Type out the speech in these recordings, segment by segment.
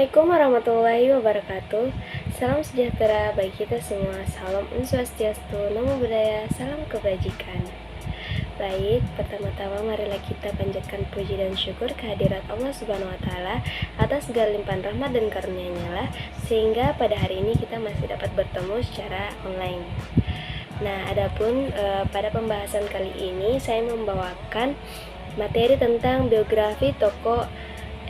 Assalamualaikum warahmatullahi wabarakatuh. Salam sejahtera bagi kita semua. Salam Om Swastiastu, Namo Buddhaya, salam kebajikan. Baik, pertama-tama marilah kita panjatkan puji dan syukur kehadirat Allah Subhanahu wa taala atas segala limpahan rahmat dan karunia-Nya lah, sehingga pada hari ini kita masih dapat bertemu secara online. Nah, adapun pada pembahasan kali ini saya membawakan materi tentang biografi tokoh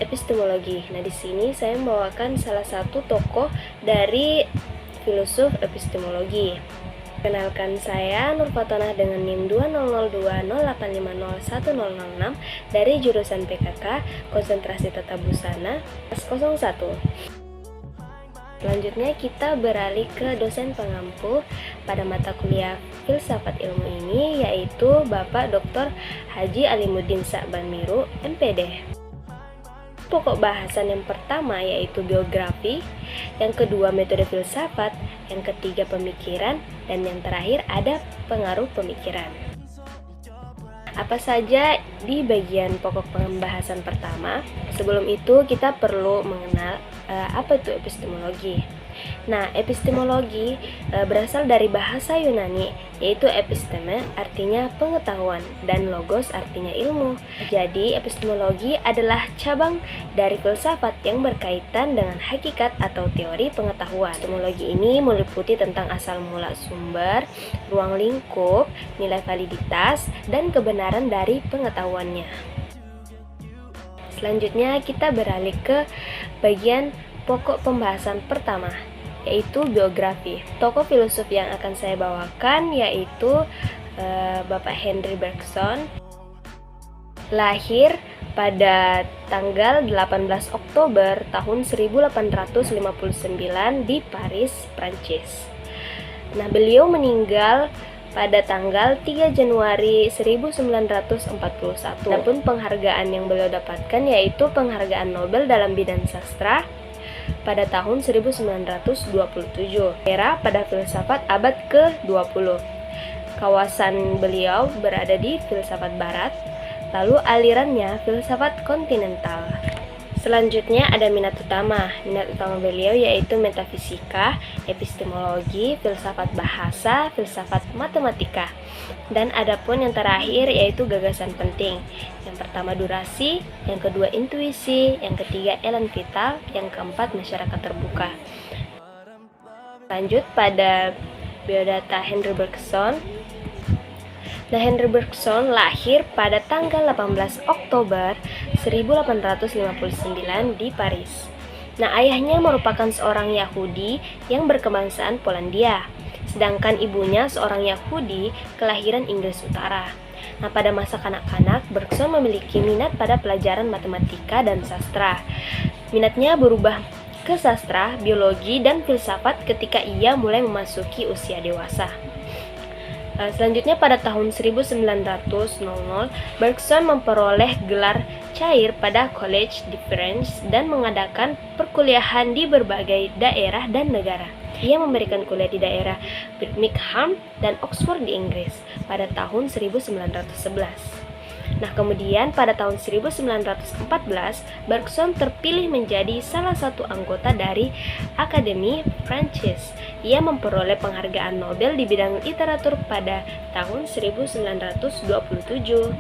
epistemologi. Nah, di sini saya membawakan salah satu tokoh dari filsuf epistemologi. Kenalkan, saya Nur Fatonah dengan NIM 200208501006 dari jurusan PKK Konsentrasi Tata Busana kelas 01. Selanjutnya kita beralih ke dosen pengampu pada mata kuliah filsafat ilmu ini, yaitu Bapak Dr. Haji Alimuddin Sa'ban Miru, MPD. Pokok bahasan yang pertama yaitu biografi, yang kedua metode filsafat, yang ketiga pemikiran, dan yang terakhir ada pengaruh pemikiran. Apa saja di bagian pokok pembahasan pertama? Sebelum itu kita perlu mengenal apa itu epistemologi. Nah, epistemologi berasal dari bahasa Yunani, yaitu episteme artinya pengetahuan dan logos artinya ilmu. Jadi, epistemologi adalah cabang dari filsafat yang berkaitan dengan hakikat atau teori pengetahuan. Epistemologi ini meliputi tentang asal mula sumber, ruang lingkup, nilai validitas, dan kebenaran dari pengetahuannya. Selanjutnya kita beralih ke bagian pokok pembahasan pertama, yaitu biografi. Tokoh filsuf yang akan saya bawakan yaitu Bapak Henri Bergson. Lahir pada tanggal 18 Oktober tahun 1859 di Paris, Prancis. Nah, beliau meninggal pada tanggal 3 Januari 1941. Adapun penghargaan yang beliau dapatkan yaitu penghargaan Nobel dalam bidang sastra pada tahun 1927. Era pada filsafat abad ke-20. Kawasan beliau berada di filsafat barat, lalu alirannya filsafat kontinental. Selanjutnya ada minat utama. Minat utama beliau yaitu metafisika, epistemologi, filsafat bahasa, filsafat matematika. Dan adapun yang terakhir yaitu gagasan penting. Yang pertama durasi, yang kedua intuisi, yang ketiga elan vital, yang keempat masyarakat terbuka. Lanjut pada biodata Henri Bergson. Nah, Henri Bergson lahir pada tanggal 18 Oktober 1859 di Paris. Nah, ayahnya merupakan seorang Yahudi yang berkebangsaan Polandia, sedangkan ibunya seorang Yahudi kelahiran Inggris Utara. Nah, pada masa kanak-kanak, Bergson memiliki minat pada pelajaran matematika dan sastra. Minatnya berubah ke sastra, biologi, dan filsafat ketika ia mulai memasuki usia dewasa. Selanjutnya pada tahun 1900, Bergson memperoleh gelar cair pada Collège de France dan mengadakan perkuliahan di berbagai daerah dan negara. Ia memberikan kuliah di daerah Birmingham dan Oxford di Inggris pada tahun 1911. Nah, kemudian pada tahun 1914, Bergson terpilih menjadi salah satu anggota dari Akademi Prancis. Ia memperoleh penghargaan Nobel di bidang literatur pada tahun 1927.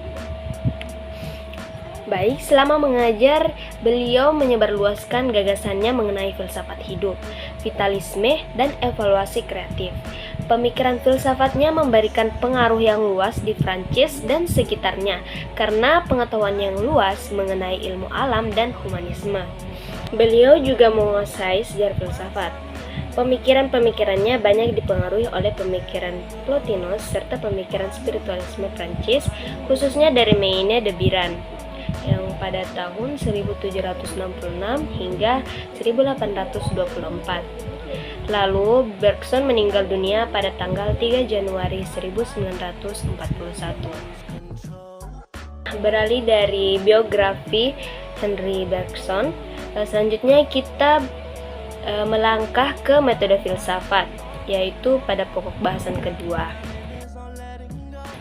Baik, selama mengajar, beliau menyebarluaskan gagasannya mengenai filsafat hidup, vitalisme, dan evaluasi kreatif. Pemikiran filsafatnya memberikan pengaruh yang luas di Prancis dan sekitarnya karena pengetahuan yang luas mengenai ilmu alam dan humanisme. Beliau juga menguasai sejarah filsafat. Pemikiran-pemikirannya banyak dipengaruhi oleh pemikiran Plotinus serta pemikiran spiritualisme Prancis, khususnya dari Maine de Biran yang pada tahun 1766 hingga 1824. Lalu Bergson meninggal dunia pada tanggal 3 Januari 1941. Beralih dari biografi Henri Bergson, selanjutnya kita melangkah ke metode filsafat, yaitu pada pokok bahasan kedua.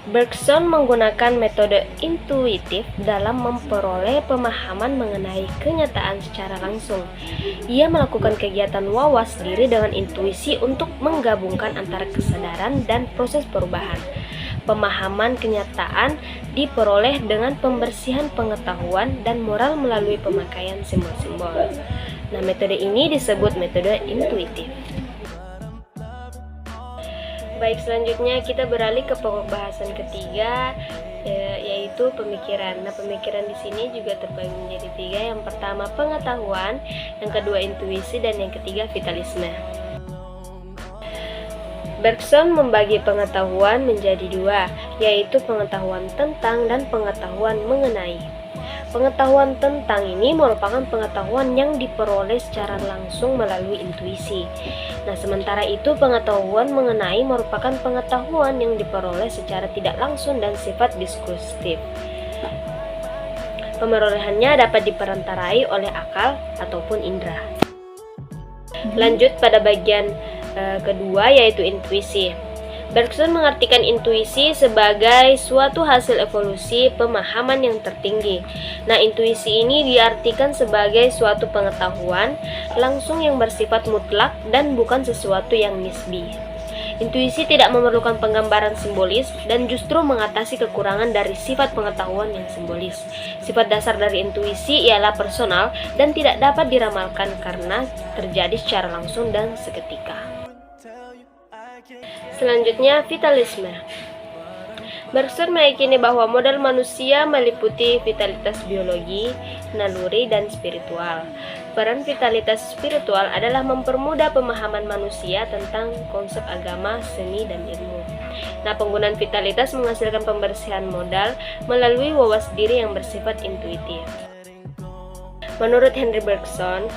Bergson menggunakan metode intuitif dalam memperoleh pemahaman mengenai kenyataan secara langsung. Ia melakukan kegiatan wawas diri dengan intuisi untuk menggabungkan antara kesadaran dan proses perubahan. Pemahaman kenyataan diperoleh dengan pembersihan pengetahuan dan moral melalui pemakaian simbol-simbol. Nah, metode ini disebut metode intuitif. Baik, selanjutnya kita beralih ke pokok bahasan ketiga, yaitu pemikiran. Nah, pemikiran di sini juga terbagi menjadi tiga. Yang pertama pengetahuan, yang kedua intuisi, dan yang ketiga vitalisme. Bergson membagi pengetahuan menjadi dua, yaitu pengetahuan tentang dan pengetahuan mengenai. Pengetahuan tentang ini merupakan pengetahuan yang diperoleh secara langsung melalui intuisi. Nah, sementara itu pengetahuan mengenai merupakan pengetahuan yang diperoleh secara tidak langsung dan sifat diskursif. Pemerolehannya dapat diperantarai oleh akal ataupun indera. Lanjut pada bagian kedua, yaitu intuisi. Bergson mengartikan intuisi sebagai suatu hasil evolusi pemahaman yang tertinggi. Nah, intuisi ini diartikan sebagai suatu pengetahuan langsung yang bersifat mutlak dan bukan sesuatu yang nisbi. Intuisi tidak memerlukan penggambaran simbolis dan justru mengatasi kekurangan dari sifat pengetahuan yang simbolis. Sifat dasar dari intuisi ialah personal dan tidak dapat diramalkan karena terjadi secara langsung dan seketika. Selanjutnya, vitalisme. Bergson meyakini bahwa modal manusia meliputi vitalitas biologi, naluri, dan spiritual. Peran vitalitas spiritual adalah mempermudah pemahaman manusia tentang konsep agama, seni, dan ilmu. Nah, penggunaan vitalitas menghasilkan pembersihan modal melalui wawas diri yang bersifat intuitif. Menurut Henry Bergson,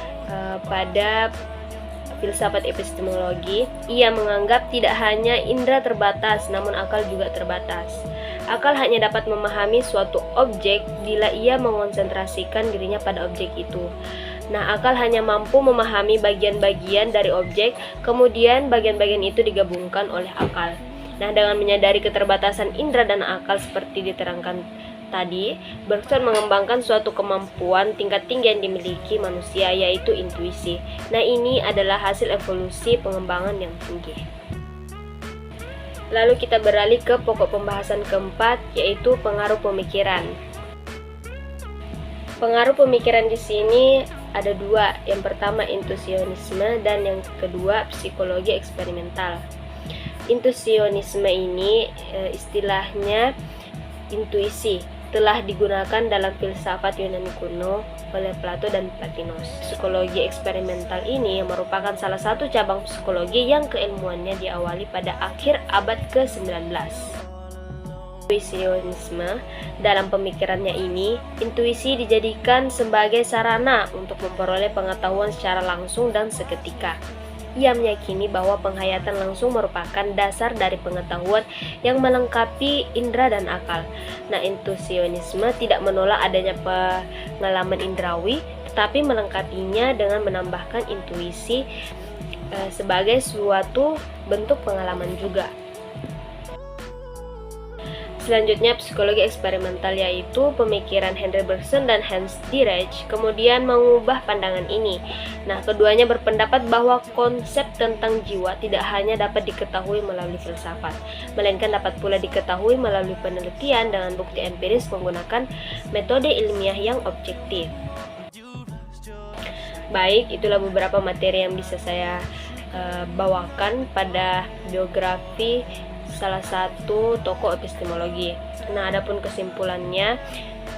pada filsafat epistemologi, ia menganggap tidak hanya indera terbatas, namun akal juga terbatas. Akal hanya dapat memahami suatu objek bila ia mengonsentrasikan dirinya pada objek itu. Nah, akal hanya mampu memahami bagian-bagian dari objek, kemudian bagian-bagian itu digabungkan oleh akal. Nah, dengan menyadari keterbatasan indera dan akal seperti diterangkan tadi, Bergson mengembangkan suatu kemampuan tingkat tinggi yang dimiliki manusia, yaitu intuisi. Nah, ini adalah hasil evolusi pengembangan yang tinggi. Lalu kita beralih ke pokok pembahasan keempat, yaitu pengaruh pemikiran. Pengaruh pemikiran di sini ada dua. Yang pertama intuisionisme dan yang kedua psikologi eksperimental. Intuisionisme ini istilahnya intuisi telah digunakan dalam filsafat Yunani kuno oleh Plato dan Plotinus. Psikologi eksperimental ini merupakan salah satu cabang psikologi yang keilmuannya diawali pada akhir abad ke-19. Intuisionisme, dalam pemikirannya ini, intuisi dijadikan sebagai sarana untuk memperoleh pengetahuan secara langsung dan seketika. Ia meyakini bahwa penghayatan langsung merupakan dasar dari pengetahuan yang melengkapi indera dan akal. Nah, intuisionisme tidak menolak adanya pengalaman indrawi, tetapi melengkapinya dengan menambahkan intuisi sebagai suatu bentuk pengalaman juga. Selanjutnya, psikologi eksperimental, yaitu pemikiran Henry Bergson dan Hans Dirac kemudian mengubah pandangan ini. Nah, keduanya berpendapat bahwa konsep tentang jiwa tidak hanya dapat diketahui melalui filsafat, melainkan dapat pula diketahui melalui penelitian dengan bukti empiris menggunakan metode ilmiah yang objektif. Baik, itulah beberapa materi yang bisa saya bawakan pada biografi salah satu tokoh epistemologi. Nah, adapun kesimpulannya,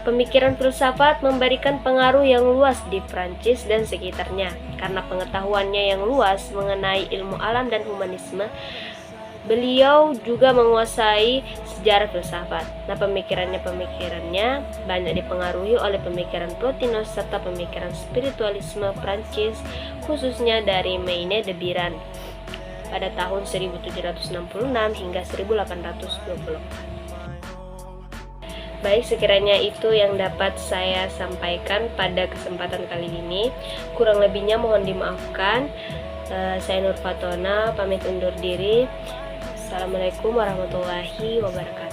pemikiran filsafat memberikan pengaruh yang luas di Prancis dan sekitarnya. Karena pengetahuannya yang luas mengenai ilmu alam dan humanisme, beliau juga menguasai sejarah filsafat. Nah, pemikirannya banyak dipengaruhi oleh pemikiran Plotinus serta pemikiran spiritualisme Prancis, khususnya dari Maine de Biran pada tahun 1766 hingga 1820. Baik, sekiranya itu yang dapat saya sampaikan pada kesempatan kali ini. Kurang lebihnya mohon dimaafkan. Saya Nur Fatona, pamit undur diri. Assalamualaikum warahmatullahi wabarakatuh.